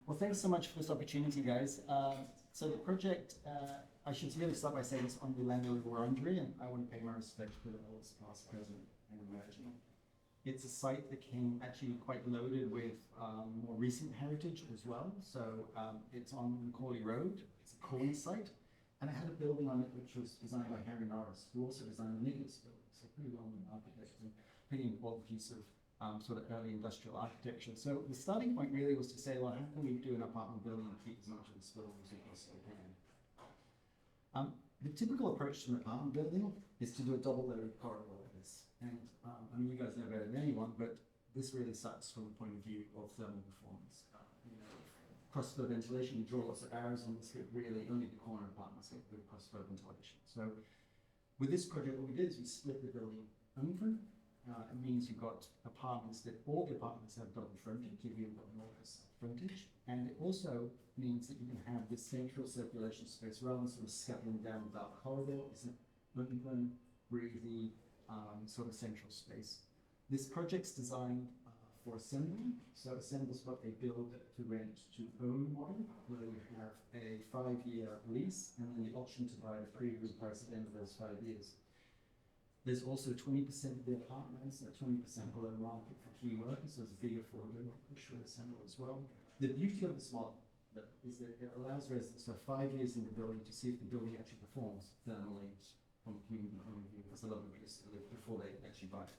Well, thanks so much for this opportunity, guys. So the project, I should really start by saying it's on the land of Wurundjeri, and I want to pay my respect to the elders, past, present, and emerging. It's a site that came actually quite loaded with more recent heritage as well. So it's on Macaulay Road. It's a corner site, and it had a building on it which was designed by Harry Norris, who also designed the Nicholas building. So pretty well-known architect and pretty important piece of sort of early industrial architecture. So the starting point really was to say, well, how can we do an apartment building and keep as much of this building as we possibly can? The typical approach to an apartment building is to do a double-layered corridor like this. And I mean, you guys know better than anyone, but this really sucks from the point of view of thermal performance. Cross-flow ventilation, you draw lots of arrows on this, but really only the corner apartments get good cross-flow ventilation. So with this project, what we did is we split the building open. It means you've got apartments that all the apartments have double frontage, give you enormous frontage, and it also means that you can have this central circulation space rather than sort of scuttling down the dark corridor. It's an open, breathy sort of central space. This project's designed for assembly. So Assemble's got a build to rent to own model where we have a 5-year lease and then the option to buy a pre-agreed price at the end of those 5 years. There's also 20% of the apartments at 20% below market for key workers, so it's a big affordable push for Assemble as well. The beauty of this model is that it allows residents to have 5 years in the building to see if the building actually performs thermally from a community point of view. That's a lovely place to live before they actually buy it.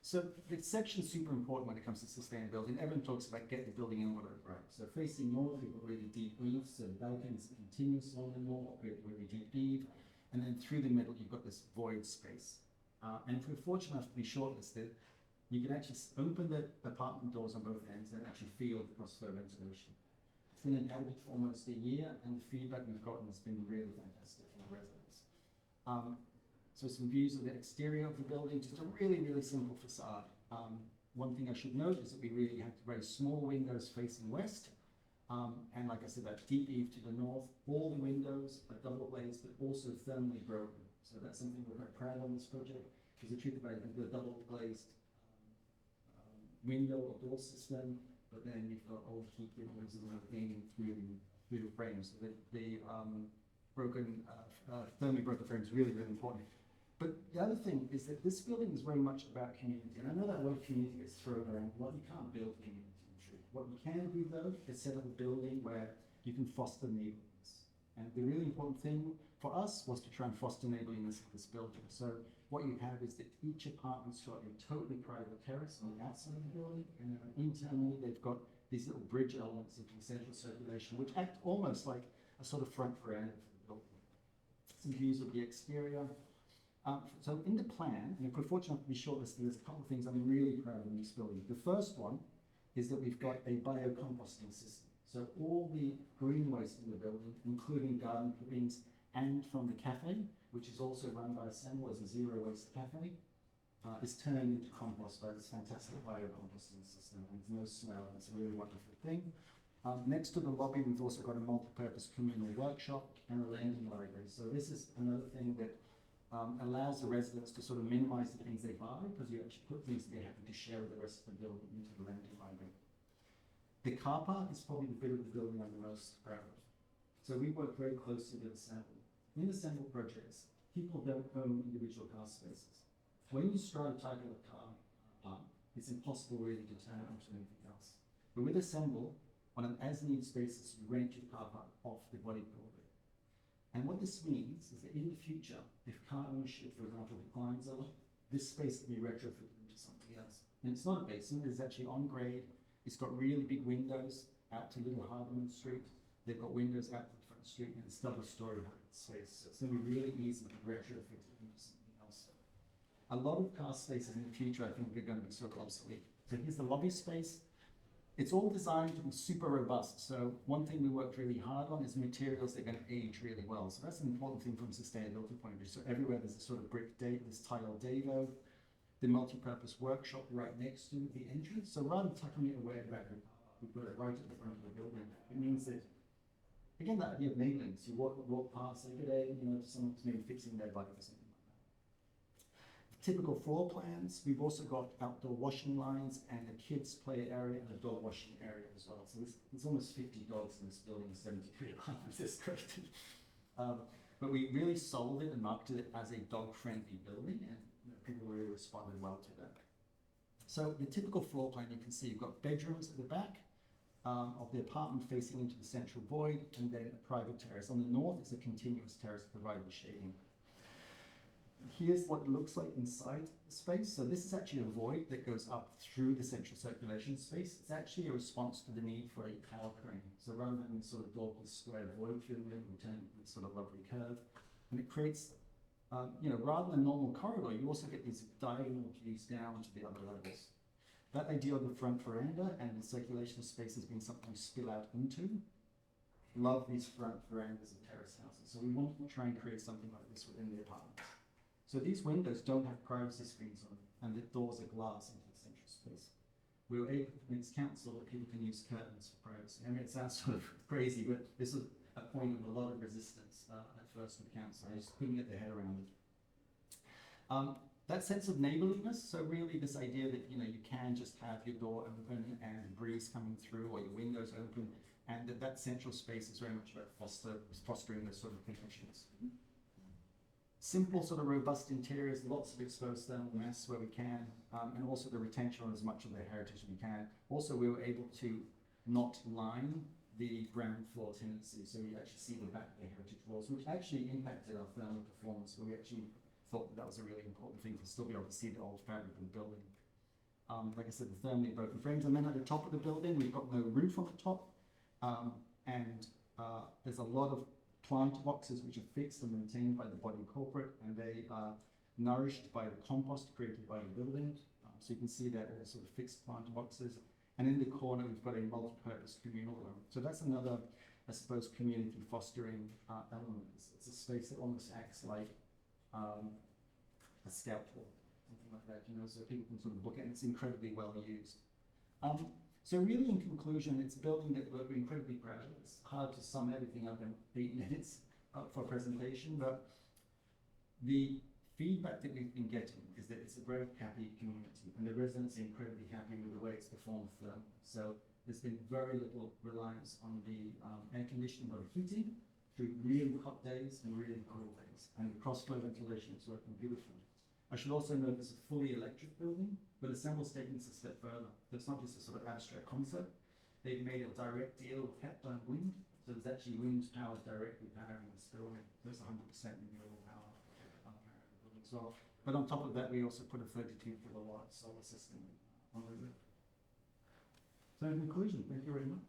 So the section's super important when it comes to sustainability, and everyone talks about get the building in order, right? So facing north, you've got really deep roofs, so the balconies are continuous on and more, really deep eave. And then through the middle, you've got this void space. And if we're fortunate enough to be shortlisted, you can actually open the apartment doors on both ends and actually feel the cross-flow ventilation. It's been inhabited for almost a year, and the feedback we've gotten has been really fantastic from the residents. So some views of the exterior of the building, just a really, really simple facade. One thing I should note is that we really have very small windows facing west. And like I said, that deep eave to the north, all the windows are double glazed, but also thermally broken. So that's something we're very proud of on this project, because the truth about it, the double glazed window or door system, but then you've got all the heat windows and everything through the frames. So the thermally broken frame is really, really important. But the other thing is that this building is very much about community. And I know that word community gets thrown around. Well, you can't build community. What you can do though is set up a building where you can foster neighborliness. And the really important thing for us was to try and foster neighborliness in this building. So what you have is that each apartment's got a totally private terrace on the outside of the building, and then internally they've got these little bridge elements into central circulation, which act almost like a sort of front veranda for the building. Some views of the exterior. So in the plan, and if we're fortunate enough to be shortlisted, there's a couple of things I'm really proud of in this building. The first one is that we've got a biocomposting system. So all the green waste in the building, including garden clippings and from the cafe, which is also run by Assemble as a zero waste cafe, is turned into compost by this fantastic biocomposting system. And there's no smell, and it's a really wonderful thing. Next to the lobby, we've also got a multi-purpose communal workshop and a landing library. So this is another thing that allows the residents to sort of minimize the things they buy, because you actually put things they're happy to share with the rest of the building into the landing library. The car park is probably the bit of the building I'm the most proud of. So we work very closely with Assemble. In Assemble projects, people don't own individual car spaces. When you try to title a car park, it's impossible really to turn it into anything else. But with Assemble, on an as-needs basis, you rent your car park off the body builder. And what this means is that in the future, if car ownership, for example, declines a lot, this space can be retrofitted into something else. And it's not a basement, it's actually on grade. It's got really big windows out to Little Hardman Street. They've got windows out to the front street, and it's double-story space. So it's going to be really easy to retrofit it into something else. A lot of car spaces in the future, I think, are going to be sort of obsolete. So here's the lobby space. It's all designed to be super robust. So one thing we worked really hard on is materials that are going to age really well. So that's an important thing from a sustainability point of view. So everywhere there's a sort of brick this tile dado, the multi-purpose workshop right next to the entrance. So rather than tucking it away at the back, we put it right at the front of the building. It means that, again, that idea of neighborliness, you walk past every day, someone's maybe fixing their bike or something like that. Of Typical floor plans. We've also got outdoor washing lines and a kids' play area and a dog washing area as well. So there's almost 50 dogs in this building, 73 apartments. It's crazy. But we really sold it and marketed it as a dog-friendly building, and people really responded well to that. So the typical floor plan, you can see you've got bedrooms at the back of the apartment facing into the central void, and then a private terrace. On the north is a continuous terrace providing shading. Here's what it looks like inside the space. So this is actually a void that goes up through the central circulation space. It's actually a response to the need for a power crane. So rather than sort of doggy square void filling, we turn it sort of lovely curve. And it creates, rather than a normal corridor, you also get these diagonal views down to the other levels. That idea of the front veranda and the circulation space has been something we spill out into. Love these front verandas of terrace houses. So we want to try and create something like this within the apartment. So these windows don't have privacy screens on them, and the doors are glass into the central space. We were able to convince council that people can use curtains for privacy. I mean, it sounds sort of crazy, but this was a point of a lot of resistance at first with council. I just couldn't get their head around it. That sense of neighborliness, so really this idea that you can just have your door open and breeze coming through, or your windows open, and that central space is very much about fostering those sort of conditions. Simple, sort of robust interiors, lots of exposed thermal mass where we can, and also the retention on as much of the heritage as we can. Also, we were able to not line the ground floor tenancy, so you actually see the back of the heritage walls, which actually impacted our thermal performance, but we actually thought that was a really important thing to still be able to see the old fabric of the building. Like I said, the thermally broken frames, and then at the top of the building, we've got no roof on the top, and there's a lot of plant boxes which are fixed and maintained by the body corporate, and they are nourished by the compost created by the building. So you can see that all sort of fixed plant boxes. And in the corner, we've got a multi-purpose communal room. So that's another, I suppose, community fostering element. It's a space that almost acts like a scout hall, something like that, so people can sort of look at it. It's incredibly well used. So really, in conclusion, it's a building that we're incredibly proud of. It's hard to sum everything up in 8 minutes for a presentation, but the feedback that we've been getting is that it's a very happy community, and the residents are incredibly happy with the way it's performed for them. So there's been very little reliance on the air conditioning or heating through really hot days and really cool days, and the cross-flow ventilation is working beautifully. I should also note this is a fully electric building, but Assemble's taking this a step further. So it's not just a sort of abstract concept. They've made a direct deal with Hepburn Wind, so there's actually wind power directly powering this building. There's 100% renewable power powering the building as well. But on top of that, we also put a 32 kilowatt solar system on the roof. So in conclusion, thank you very much.